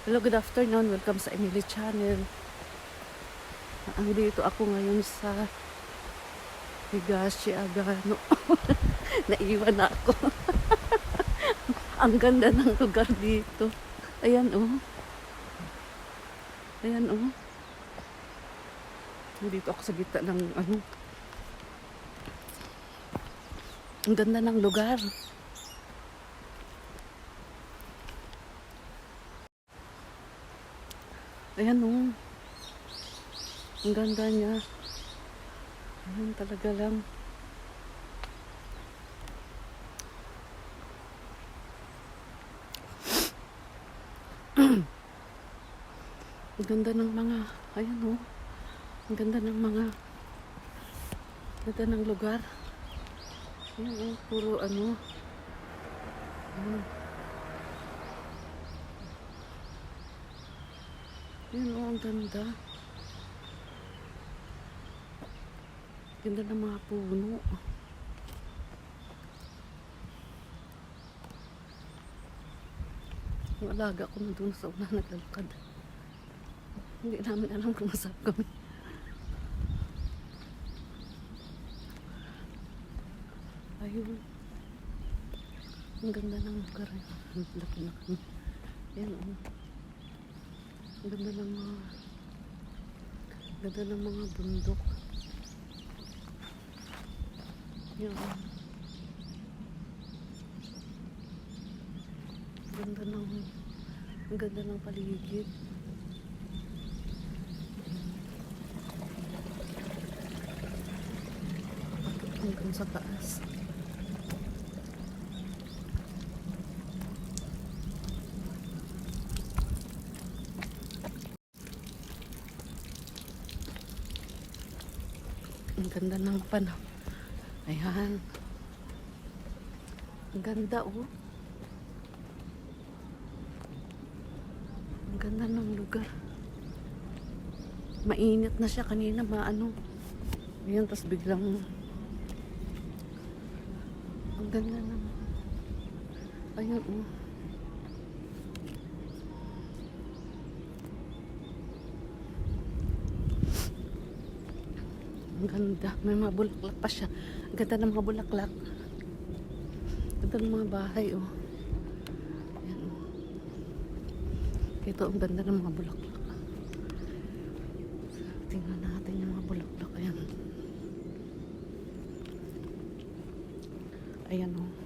Hello, good afternoon. Welcome sa Emily Channel. Andito ako ngayon sa Higashi Agano. Naiwan na ako. Ang ganda ng lugar dito. Ayan oh. Ayan oh. Dito ako sa gitna ng ano. Ang ganda ng lugar. Ayan oh. Ang ganda niya. Ayan talaga lang. Ang ganda ng mga, ayan oh. Ang ganda ng mga, ganda ng lugar. Ayan oh, puro ano. Ayan. Ayan oh, ang ganda. Ganda ng mga puno. Yung alaga ko na doon sa una naglalakad. Hindi namin alam kung masarap kami. Ayun. Ang ganda ng lugar. Ang laki na kami. Ayan o. Ang ganda ng mga bundok. Ayan o. Ang ganda ng paligid. Hanggang sa taas. Ang ganda ng panahon. Ayan. Ang ganda oh. Ang ganda ng lugar. Mainit na siya kanina, maano. Ayan, tas biglang ang ganda ng ayun oh. Ang ganda. May mga bulaklak pa siya. Ang ganda ng mga bulaklak. Ang ganda ng mga bahay oh. Ayan oh. Ito ang ganda ng mga bulaklak. Tingnan natin yung mga bulaklak. Ayan. Ayan oh.